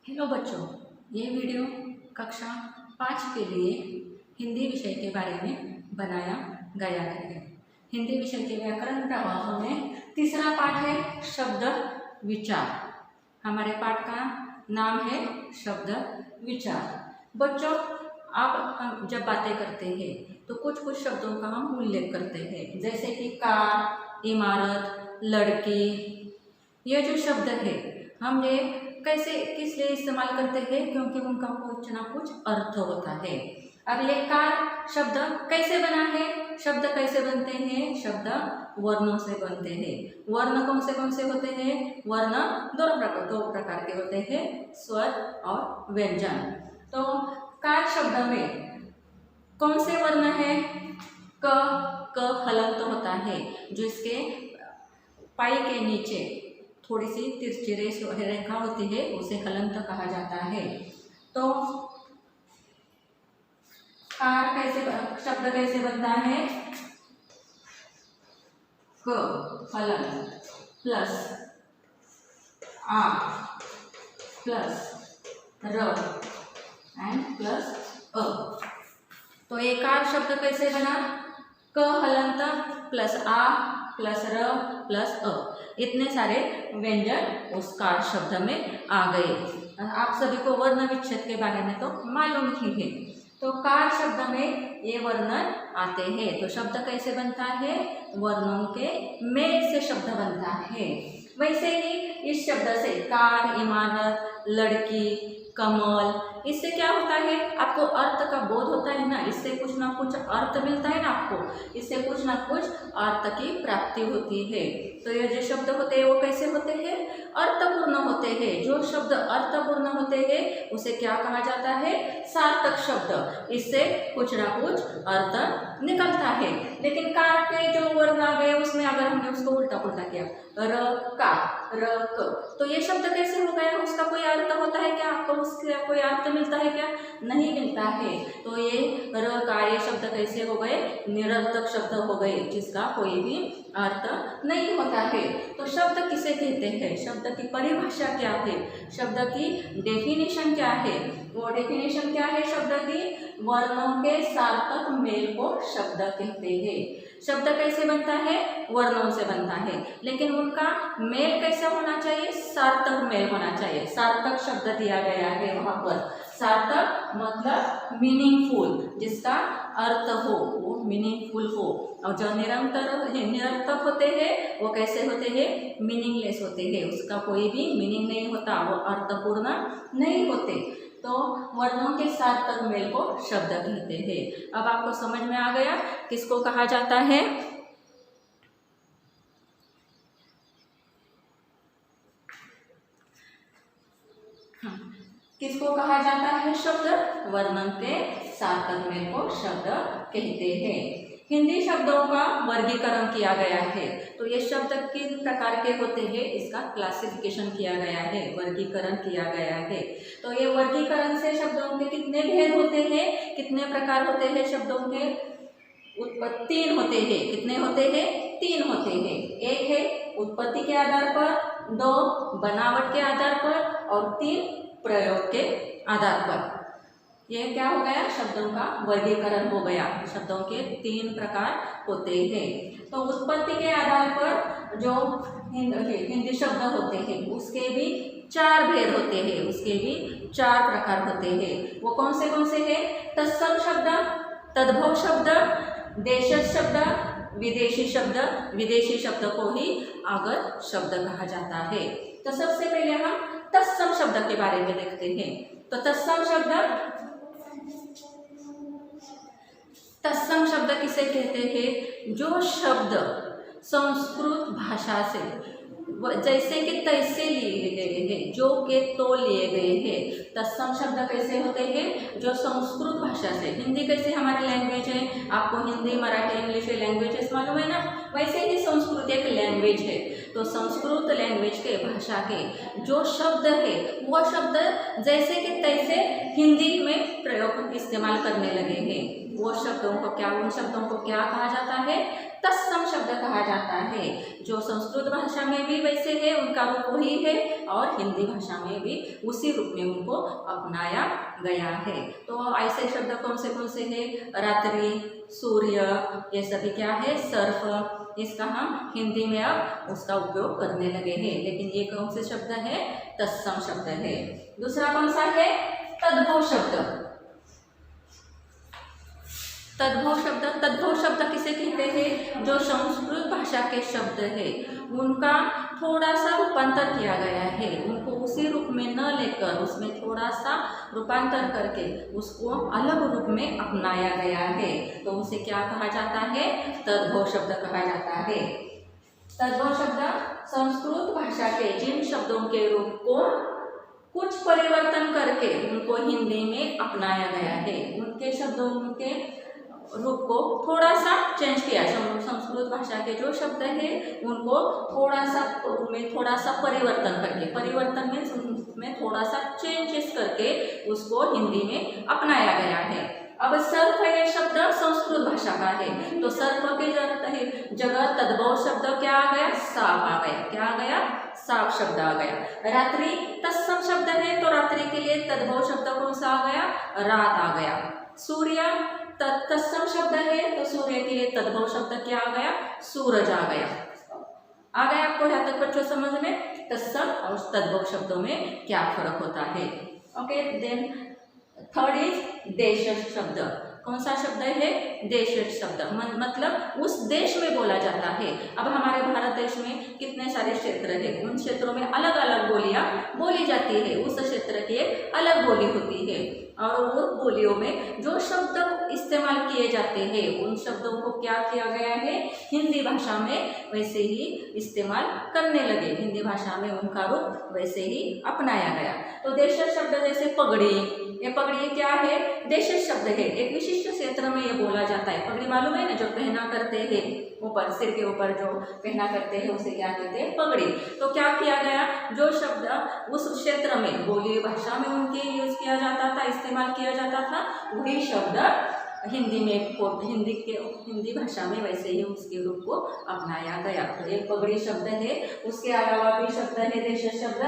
Hello बच्चों, ये video कक्षा 5 के लिए हिंदी विषय के बारे में बनाया गया है। हिंदी विषय के व्याकरण प्रवाह में तीसरा पाठ है शब्द विचार। हमारे पाठ का नाम है शब्द विचार। बच्चों, आप हम जब बातें करते हैं तो कुछ कुछ शब्दों का हम उल्लेख करते हैं, जैसे कि कार, इमारत, लड़की। ये जो शब्द है हम ये कैसे किस लिए इस्तेमाल करते हैं, क्योंकि उनका कुछ ना कुछ अर्थ होता है। अब ये कार शब्द कैसे बना है? शब्द कैसे बनते हैं? शब्द वर्णों से बनते हैं। वर्ण कौन से होते हैं? वर्ण दो प्रकार के होते हैं, स्वर और व्यंजन। तो कार शब्द में कौन से वर्ण है? क हलंत होता है, जो इसके पाई के नीचे थोड़ी सी तिरछी रेखा होती है, उसे हलंत कहा जाता है। तो कार शब्द कैसे बनता है? क हलंत प्लस आ प्लस र एंड प्लस अ। तो ये कार शब्द कैसे बना? क हलंत प्लस आ प्लस र प्लस अ। इतने सारे व्यंजन उस कार शब्द में आ गए। आप सभी को वर्ण विच्छेद के बारे में तो मालूम ही है। तो कार शब्द में ये वर्ण आते हैं। तो शब्द कैसे बनता है? वर्णों के मेल से शब्द बनता है। वैसे ही इस शब्द से कार, इमारत, लड़की, कमल, इससे क्या होता है? आपको अर्थ का बोध होता है ना, इससे कुछ ना कुछ अर्थ मिलता है ना आपको, इससे कुछ ना कुछ अर्थ की प्राप्ति होती है। तो ये जो शब्द होते हैं वो कैसे होते हैं? अर्थपूर्ण होते हैं। जो शब्द अर्थपूर्ण होते हैं उसे क्या कहा जाता है? सार्थक शब्द। इससे कुछ ना कुछ अर्थ निकलता है। लेकिन कार के जो वर्ण आ गए उसमें अगर हमने उसको उल्टा पुल्टा किया, र का र क, तो ये शब्द कैसे हो गया? उसका कोई अर्थ होता है क्या? आपको उसका कोई अर्थ मिलता है क्या? नहीं मिलता है। तो ये र का ये शब्द कैसे हो गए? निरर्थक शब्द हो गए, जिसका कोई भी अर्थ नहीं होता है। तो शब्द किसे कहते हैं? शब्द की परिभाषा क्या है? शब्द की डेफिनेशन क्या है? वो डेफिनेशन क्या है शब्द की? वर्णों के सार्थक मेल को शब्द कहते हैं। शब्द कैसे बनता है? वर्णों से बनता है, लेकिन उनका मेल कैसा होना चाहिए? सार्थक मेल होना चाहिए। सार्थक शब्द दिया गया है वहां पर। सार्थक मतलब मीनिंगफुल, जिसका अर्थ हो, वो मीनिंगफुल हो। और जो निरर्थक होते हैं वो कैसे होते हैं? मीनिंगलेस होते हैं। उसका कोई भी मीनिंग नहीं होता, वो अर्थपूर्ण नहीं होते। तो वर्णों के सार्थक मेल को शब्द कहते हैं। अब आपको समझ में आ गया किसको कहा जाता है? किसको कहा जाता है? शब्द। वर्णों के सार्थक मेल को शब्द कहते हैं। हिंदी शब्दों का वर्गीकरण किया गया है। तो ये शब्द किन प्रकार के होते हैं, इसका क्लासिफिकेशन किया गया है, वर्गीकरण किया गया है। तो ये वर्गीकरण से शब्दों के कितने भेद होते हैं, कितने प्रकार होते हैं शब्दों के? उत्पत्ति 3 होते हैं। कितने होते हैं? 3 होते हैं। एक है उत्पत्ति के आधार पर, 2 बनावट के आधार पर और 3 प्रयोग के आधार पर। ये क्या हो गया? शब्दों का वर्गीकरण हो गया। शब्दों के 3 प्रकार होते हैं। तो उत्पत्ति के आधार पर जो हिंदी शब्द होते हैं उसके भी 4 भेद होते हैं, उसके भी 4 प्रकार होते हैं। वो कौन से हैं? तत्सम शब्द, तद्भव शब्द, देशज शब्द, विदेशी शब्द। विदेशी शब्द को ही आगत शब्द कहा जाता है। तो सबसे पहले हम तत्सम शब्द के बारे में देखते हैं। तो तत्सम शब्द किसे कहते हैं? जो शब्द संस्कृत भाषा से जैसे कि तैसे लिए गए हैं, जो के तो लिए गए हैं। तत्सम शब्द कैसे होते हैं? जो संस्कृत भाषा से, हिंदी कैसे हमारी लैंग्वेज है, आपको हिंदी, मराठी, इंग्लिश लैंग्वेजेस मालूम है ना, वैसे ही संस्कृत एक लैंग्वेज है। तो संस्कृत लैंग्वेज के भाषा के जो शब्द है वो शब्द जैसे कि तैसे हिंदी में प्रयोग इस्तेमाल करने लगे हैं। वो शब्दों को क्या, उन शब्दों को क्या कहा जाता है? तत्सम शब्द कहा जाता है। जो संस्कृत भाषा में भी वैसे है, उनका रूप वही है, और हिंदी भाषा में भी उसी रूप में उनको अपनाया गया है। तो ऐसे शब्द कौन से हैं? रात्रि, सूर्य, ये सभी क्या है? सर्फ। इसका हम हिंदी में अब उसका उपयोग करने लगे हैं, लेकिन ये कौन से शब्द है? तत्सम शब्द है। दूसरा कौन सा है? तद्भव शब्द। तद्भव शब्द किसे कहते हैं? जो संस्कृत भाषा के शब्द है उनका थोड़ा सा रूपांतर किया गया है, उनको उसी रूप में न लेकर उसमें थोड़ा सा रूपांतर करके उसको अलग रूप में अपनाया गया है, तो उसे क्या कहा जाता है? तद्भव शब्द कहा जाता है। तद्भव शब्द संस्कृत भाषा के जिन शब्दों के रूप को कुछ परिवर्तन करके उनको हिंदी में अपनाया गया है, उनके शब्दों के रूप को थोड़ा सा चेंज किया। संस्कृत भाषा के जो शब्द है उनको थोड़ा सा परिवर्तन करके, परिवर्तन में थोड़ा सा चेंजेस करके उसको हिंदी में अपनाया गया है। अब सर्फ ये शब्द संस्कृत भाषा का है, तो सर्फ के जगह तद्भव शब्द क्या आ गया? साफ आ गया। क्या आ गया? साफ शब्द आ गया। रात्रि तत्सम शब्द है, तो रात्रि के लिए तद्भव शब्द कौन सा आ गया? रात आ गया। सूर्य तत्सम शब्द है, तो सूर्य के लिए तद्भव शब्द क्या आ गया? सूरज आ गया। आ गया आपको यहाँ तक बच्चों समझ में तत्सम और तद्भव शब्दों में क्या फर्क होता है? ओके, देन थर्ड इज देशज शब्द। कौन सा शब्द है? देशज शब्द मतलब उस देश में बोला जाता है। अब हमारे भारत देश में कितने सारे क्षेत्र है, उन क्षेत्रों में अलग अलग बोलियां बोली जाती है, उस क्षेत्र की एक अलग बोली होती है, और वो बोलियों में जो शब्द इस्तेमाल किए जाते हैं उन शब्दों को क्या किया गया है? हिंदी भाषा में वैसे ही इस्तेमाल करने लगे, हिंदी भाषा में उनका रूप वैसे ही अपनाया गया। तो देशज शब्द जैसे पगड़ी, ये पगड़ी क्या है? देशज शब्द है, एक विशिष्ट क्षेत्र में ये बोला जाता है। पगड़ी मालूम है ना, जो पहना करते हैं ऊपर, सिर के ऊपर जो पहना करते हैं उसे क्या कहते हैं? पगड़ी। तो क्या किया गया? जो शब्द उस क्षेत्र में बोली भाषा में उनके यूज किया जाता था, इस्तेमाल किया जाता था, वही शब्द हिंदी भाषा में वैसे ही उसके रूप को अपनाया गया। तो एक पगड़ी शब्द है, उसके अलावा भी शब्द है देशज शब्द,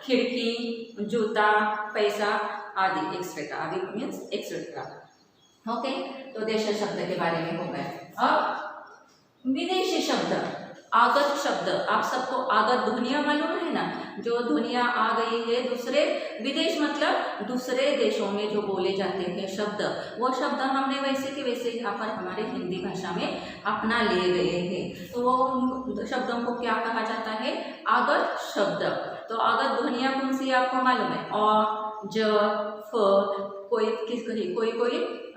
खिड़की, जूता, पैसा आदि, एक्सेट्रा। आदि मीन्स एक्सेट्रा। ओके, तो देशज शब्द के बारे में हो गया। अब विदेशी शब्द, आगत शब्द। आप सबको आगत ध्वनियाँ मालूम है ना, जो ध्वनियाँ आ गई है दूसरे विदेश मतलब दूसरे देशों में जो बोले जाते हैं शब्द, वो शब्द हमने वैसे के वैसे यहाँ पर हमारे हिंदी भाषा में अपना लिए गए हैं। तो वो शब्दों को क्या कहा जाता है? आगत शब्द। तो आगत ध्वनियाँ कौन सी आपको मालूम है? अ, ज, फ, कोई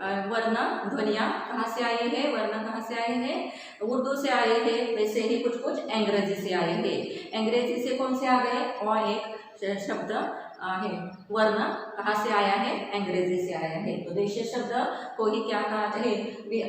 वर्ण ध्वनियाँ कहाँ से आई है? वर्ण कहाँ से आए हैं? उर्दू से आए हैं, वैसे ही कुछ अंग्रेजी से आए हैं। अंग्रेजी से कौन से आ गए? और एक शब्द है, वर्ण कहाँ से आया है? अंग्रेजी से आया है। तो देशी शब्द को ही क्या कहा जाता है?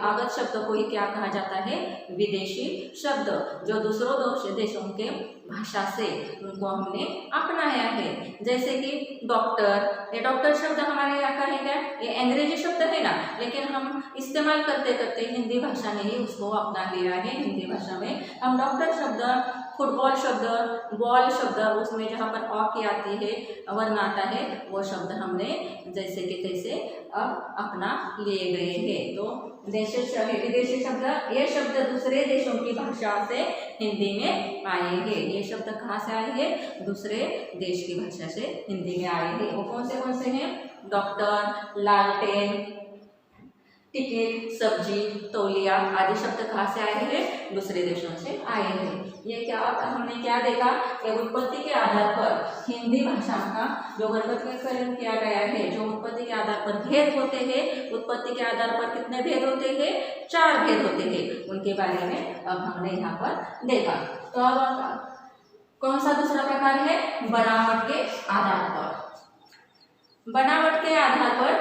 आगत शब्द को ही क्या कहा जाता है? विदेशी शब्द, जो दूसरों देशों के भाषा से उनको हमने अपनाया है। जैसे कि डॉक्टर, ये डॉक्टर शब्द हमारे यहाँ का है क्या? ये अंग्रेजी शब्द है ना, लेकिन हम इस्तेमाल करते करते हिंदी भाषा ने ही उसको अपना लिया है। हिंदी भाषा में हम डॉक्टर शब्द, फुटबॉल शब्द, बॉल शब्द, उसमें जहाँ पर अ की आती है, वर्ण आता है, वो शब्द हमने जैसे कि तैसे अब अपना लिए गए हैं। तो विदेशी शब्द, ये शब्द दूसरे देशों की भाषा से हिंदी में आए हैं। ये शब्द कहाँ से आए हैं? दूसरे देश की भाषा से हिंदी में आए हैं। वो कौन से हैं? डॉक्टर, लालटेन, टिकट, सब्जी, तौलिया आदि शब्द कहाँ से आए हैं? दूसरे देशों से आए हैं। ये क्या हमने क्या देखा कि उत्पत्ति के आधार पर हिंदी भाषा का जो वर्गीकरण किया गया है, जो उत्पत्ति के आधार पर भेद होते हैं, उत्पत्ति के आधार पर कितने भेद होते हैं? 4 भेद होते हैं। उनके बारे में अब हमने यहाँ पर देखा। तो अब कौन सा दूसरा प्रकार है? बनावट के आधार पर। बनावट के आधार पर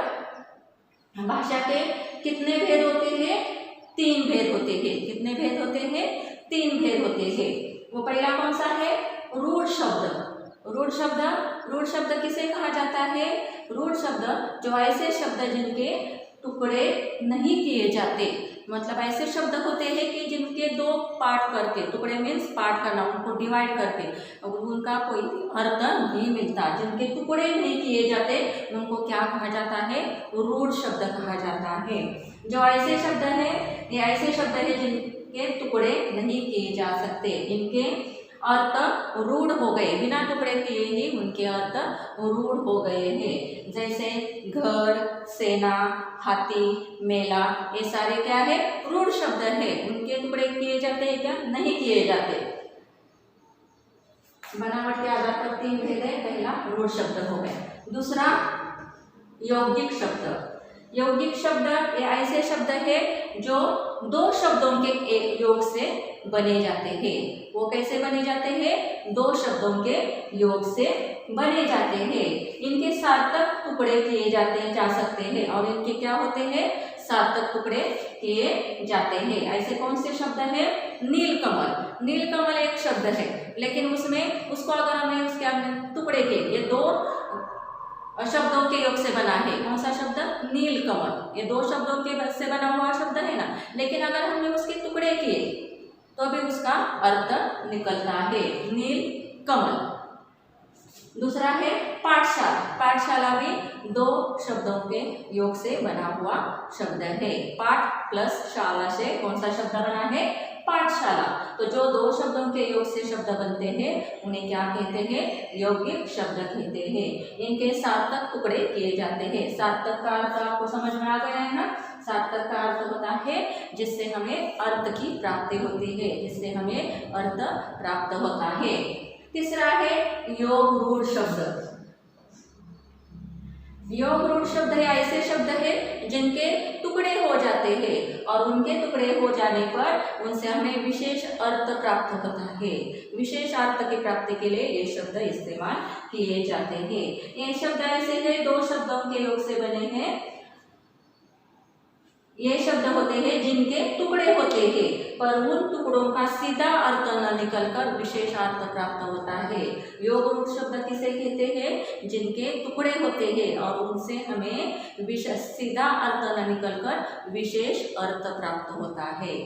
भाषा के कितने भेद होते हैं? 3 भेद होते हैं। कितने भेद होते हैं? 3 भेद होते हैं। वो पहला कौन सा है? रूढ़ शब्द। रूढ़ शब्द किसे कहा जाता है? रूढ़ शब्द जो ऐसे शब्द जिनके टुकड़े नहीं किए जाते, मतलब ऐसे शब्द होते हैं कि जिनके दो पार्ट करके, टुकड़े मीन्स पार्ट करना, उनको डिवाइड करके उनका कोई अर्थ नहीं मिलता, जिनके टुकड़े नहीं किए जाते उनको क्या कहा जाता है, रूढ़ शब्द कहा जाता है। जो ऐसे शब्द है, ये ऐसे शब्द है जिनके टुकड़े नहीं किए जा सकते, इनके अर्थ रूढ़ हो गए, बिना टुकड़े किए ही उनके अर्थ रूढ़ हो गए हैं। जैसे घर, सेना, हाथी, मेला, ये सारे क्या है, रूढ़ शब्द है। उनके टुकड़े किए जाते हैं क्या, नहीं किए जाते। बनावट के आधार पर 3 भेद है। पहला रूढ़ शब्द हो गए, दूसरा यौगिक शब्द। यौगिक शब्द ये ऐसे शब्द है जो 2 शब्दों के योग से बने जाते हैं। वो कैसे बने जाते हैं, 2 शब्दों के योग से बने जाते हैं। इनके सार्थक टुकड़े किए जाते जा सकते हैं और इनके क्या होते हैं, सार्थक टुकड़े किए जाते हैं। ऐसे कौन से शब्द है, नीलकमल। नीलकमल एक शब्द है, लेकिन उसमें उसको अगर हमें उसके टुकड़े के, ये 2 शब्दों के योग से बना है। कौन सा शब्द, नीलकमल। ये 2 शब्दों के से बना हुआ शब्द है ना, लेकिन अगर हमने उसके टुकड़े किए तो भी उसका अर्थ निकलता है, नीलकमल। दूसरा है पाठशाला। पाठशाला भी 2 शब्दों के योग से बना हुआ शब्द है। पाठ प्लस शाला से कौन सा शब्द बना है, पाठशाला। तो जो 2 शब्दों के योग से शब्द बनते हैं उन्हें क्या कहते हैं, यौगिक शब्द कहते हैं। इनके सार्थक टुकड़े किए जाते हैं। सार्थक का अर्थ आपको समझ में आ गया है ना। सार्थक का अर्थ होता है जिससे हमें अर्थ की प्राप्ति होती है, जिससे हमें अर्थ प्राप्त होता है। तीसरा है योग रूढ़ शब्द। योग रूढ़ शब्द है ऐसे शब्द है जिनके टुकड़े हो जाते हैं और उनके टुकड़े हो जाने पर उनसे हमें विशेष अर्थ प्राप्त होता है। विशेष अर्थ की प्राप्ति के लिए ये शब्द इस्तेमाल किए जाते हैं। ये शब्द ऐसे है 2 शब्दों के योग से बने हैं। ये शब्द होते हैं जिनके टुकड़े होते हैं पर उन टुकड़ों का सीधा अर्थ न निकलकर विशेष अर्थ प्राप्त होता है। योग रूढ़ शब्द किसे कहते हैं, जिनके टुकड़े होते हैं और उनसे हमें सीधा अर्थ न निकलकर विशेष अर्थ प्राप्त होता है।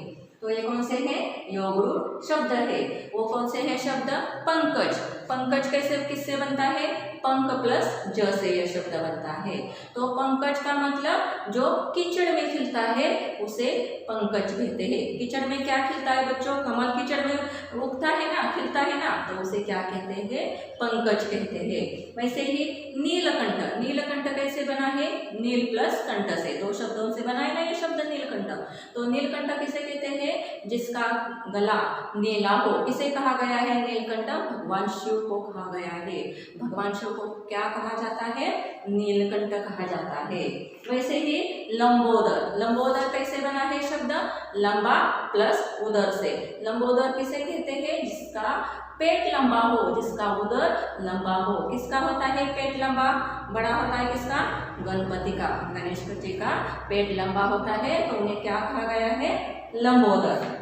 तो ये कौन से है, योग रूढ़ शब्द है। वो कौन से है शब्द, पंकज। पंकज कैसे किससे बनता है, पंक प्लस ज से यह शब्द बनता है। तो पंकज का मतलब जो कीचड़ में खिलता है उसे पंकज कहते हैं। कीचड़ में क्या खिलता है बच्चों, कमल कीचड़ में उगता है ना, खिलता है ना, तो उसे क्या कहते हैं, पंकज कहते हैं। वैसे ही नीलकंठ। नीलकंठ कैसे बना है, नील प्लस कंठ से, 2 शब्दों से बना है ना ये शब्द नीलकंठ। तो नीलकंठ किसे कहते हैं, जिसका गला नीला हो। किसे कहा गया है नीलकंठ, भगवान शिव को कहा गया है। भगवान शिव को क्या कहा जाता है, नीलकंठ कहा जाता है। वैसे ही लंबोदर। लंबोदर कैसे बना है शब्द, लंबा प्लस उदर से। लंबोदर किसे कहते हैं, जिसका पेट लंबा हो, जिसका उदर लंबा हो। किसका होता है पेट लंबा, बड़ा होता है किसका, गणपति का, गणेश जी का पेट लंबा होता है, तो उन्हें क्या कहा गया है, लंबोदर।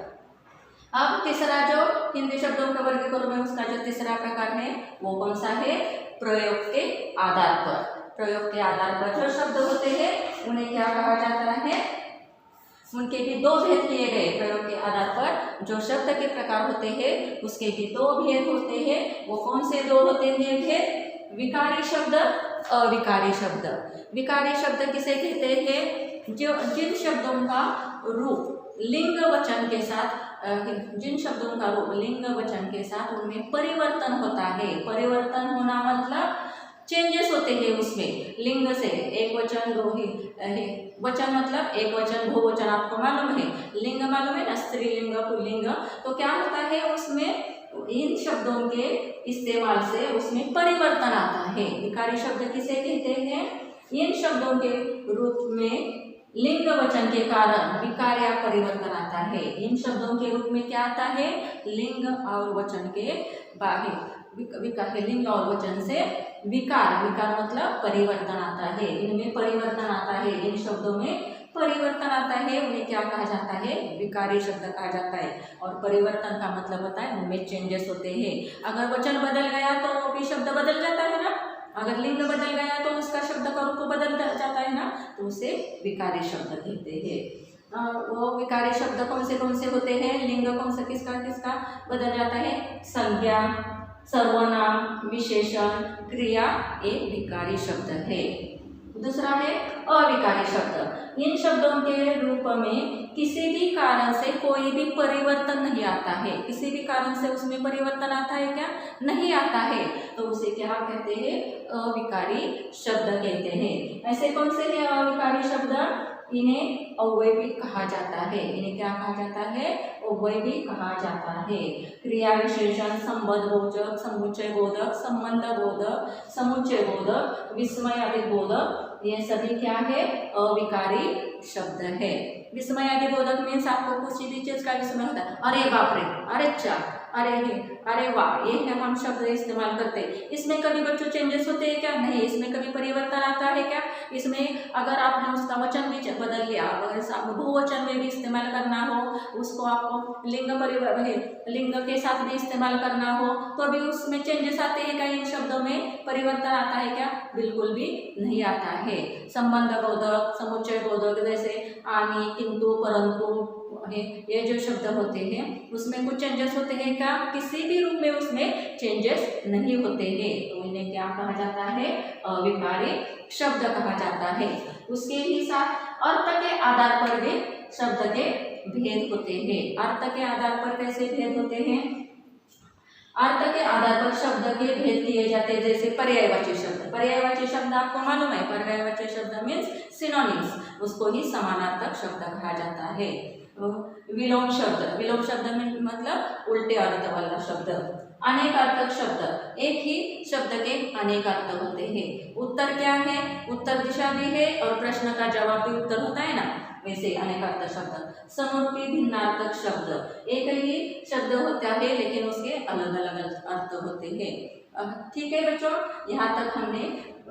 अब तीसरा जो हिंदी शब्दों के वर्गीकरण में उसका जो तीसरा प्रकार है वो कौन सा है, प्रयोग के आधार पर। प्रयोग के आधार पर जो शब्द होते हैं उन्हें क्या कहा जाता है, उनके भी 2 भेद किए गए। प्रयोग के आधार पर जो शब्द के प्रकार होते हैं उसके भी 2 भेद होते हैं। वो कौन से 2 होते हैं भेद, विकारी शब्द, अविकारी शब्द। विकारी शब्द किसे कहते हैं, जो जिन शब्दों का रूप लिंग वचन के साथ, जिन शब्दों का रूप लिंग वचन के साथ उनमें परिवर्तन होता है। परिवर्तन होना मतलब चेंजेस होते हैं उसमें, लिंग से एक वचन, 2 वचन मतलब एक वचन, बहुवचन आपको मालूम है, लिंग मालूम है ना, स्त्रीलिंग पुल्लिंग। तो क्या होता है उसमें, इन शब्दों के इस्तेमाल से उसमें परिवर्तन आता है। विकारी शब्द किसे कहते हैं, इन शब्दों के रूप में लिंग वचन के कारण विकार या परिवर्तन आता है। इन शब्दों के रूप में क्या आता है, लिंग और वचन के बाहर विकार, लिंग और वचन से विकार, विकार मतलब परिवर्तन आता है। इनमें परिवर्तन आता है, इन शब्दों में परिवर्तन आता है, उन्हें क्या कहा जाता है, विकारी शब्द कहा जाता है। और परिवर्तन का मतलब होता है उनमें चेंजेस होते हैं। अगर वचन बदल गया तो वो भी शब्द बदल जाता है ना, अगर लिंग बदल गया तो उसका शब्द का रूप बदल जाता है ना, तो उसे विकारी शब्द कहते हैं। वो विकारी शब्द कौन से होते हैं, लिंग कौन सा किसका किसका बदल जाता है, संज्ञा, सर्वनाम, विशेषण, क्रिया, एक विकारी शब्द है। दूसरा है अविकारी शब्द। इन शब्दों के रूप में किसी भी कारण से कोई भी परिवर्तन नहीं आता है। किसी भी कारण से उसमें परिवर्तन आता है क्या, नहीं आता है, तो उसे क्या कहते हैं, अविकारी शब्द कहते हैं। ऐसे कौन से हैं अविकारी शब्द, इन्हें अव्यय भी कहा जाता है। इन्हें क्या कहा जाता है, अव्यय भी कहा जाता है। क्रिया विशेषण, संबंध बोधक, समुच्चय बोधक, संबंध बोधक, समुच्चय बोधक, विस्मय आदि बोधक, ये सभी क्या है, अविकारी शब्द है। विस्मय आदि बोधक मीन्स आपको किसी भी चीज का विस्मय होता है, अरे बाप रे, अरे चा, अरे हे, अरे वाह, ये है हम शब्द इस्तेमाल करते हैं। इसमें कभी बच्चों चेंजेस होते हैं क्या, नहीं। इसमें कभी परिवर्तन आता है क्या, इसमें अगर आपने उसका वचन भी बदल लिया, अगर आपको बहुवचन में भी इस्तेमाल करना हो, उसको आपको लिंग के साथ भी इस्तेमाल करना हो, तो अभी उसमें चेंजेस आते हैं क्या, इन शब्दों में परिवर्तन आता है क्या, बिल्कुल भी नहीं आता है। संबंध बोधक, समुच्चय बोधक, जैसे आनी, किंतु, परंतु, ये जो शब्द होते हैं उसमें कुछ चेंजेस होते हैं क्या, किसी भी रूप में उसमें चेंजेस नहीं होते हैं, तो इन्हें क्या कहा जाता है, अविकारी शब्द कहा जाता है। उसके ही साथ अर्थ के आधार पर भी शब्द के भेद होते हैं। अर्थ के आधार पर कैसे भेद होते हैं, अर्थ के आधार पर शब्द के भेद किए जाते हैं। जैसे पर्यायवाची शब्द, पर्यायवाची शब्द आपको मालूम है, पर्यायवाची शब्द मीन्स सिनोनिम्स, उसको ही समानार्थक शब्द कहा जाता है। विलोम शब्द, विलोम शब्द में मतलब उल्टे अर्थ वाला शब्द। अनेकार्थक शब्द, एक ही शब्द के अनेक अर्थ होते हैं। उत्तर क्या है, उत्तर दिशा भी है और प्रश्न का जवाब भी उत्तर होता है ना, वैसे अनेकार्थक शब्द। समरूपी भिन्नार्थक शब्द, एक ही शब्द होता है लेकिन उसके अलग अलग अर्थ होते हैं। ठीक है बच्चों, यहाँ तक हमने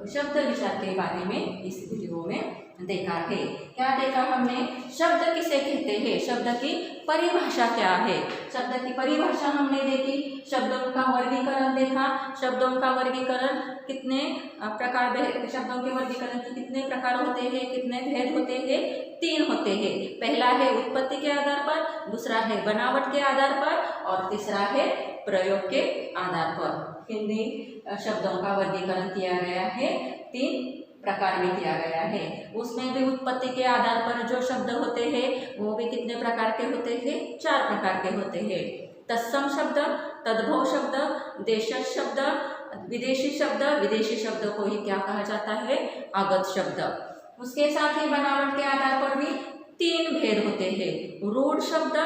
शब्द विचार के बारे में इस वीडियो में देखा है। क्या देखा हमने, शब्द किसे कहते हैं, शब्द की परिभाषा क्या है, शब्द की परिभाषा हमने देखी, शब्दों का वर्गीकरण देखा, शब्दों का वर्गीकरण कितने प्रकार, शब्दों के वर्गीकरण के कितने प्रकार होते हैं, कितने भेद होते हैं, 3 होते हैं। पहला है उत्पत्ति के आधार पर, दूसरा है बनावट के आधार पर और तीसरा है प्रयोग के आधार पर। हिंदी शब्दों का वर्गीकरण किया गया है, 3 प्रकार में किया गया है। उसमें भी उत्पत्ति के आधार पर जो शब्द होते हैं वो भी कितने प्रकार के होते हैं, 4 प्रकार के होते हैं। तत्सम शब्द, तद्भव शब्द, देशज शब्द, विदेशी शब्द, विदेशी शब्द को ही क्या कहा जाता है, आगत शब्द। उसके साथ ही बनावट के आधार पर भी 3 भेद होते हैं, रूढ़ शब्द,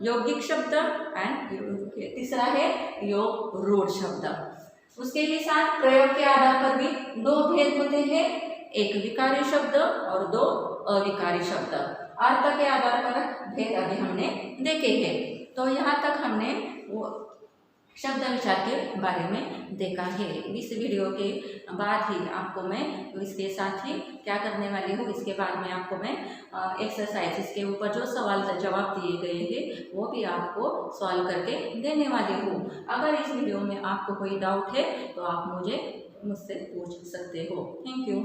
यौगिक शब्द एंड तीसरा है योग रूढ़ शब्द। उसके ही साथ प्रयोग के आधार पर भी 2 भेद होते हैं, एक विकारी शब्द और 2 अविकारी शब्द। अर्थ के आधार पर भेद अभी हमने देखे हैं। तो यहाँ तक हमने वो शब्द विचार के बारे में देखा है। इस वीडियो के बाद ही आपको मैं इसके साथ ही क्या करने वाली हूँ, इसके बाद में आपको मैं एक्सरसाइज, इसके ऊपर जो सवाल जवाब दिए गए हैं वो भी आपको सॉल्व करके देने वाली हूँ। अगर इस वीडियो में आपको कोई डाउट है तो आप मुझसे पूछ सकते हो। Thank you.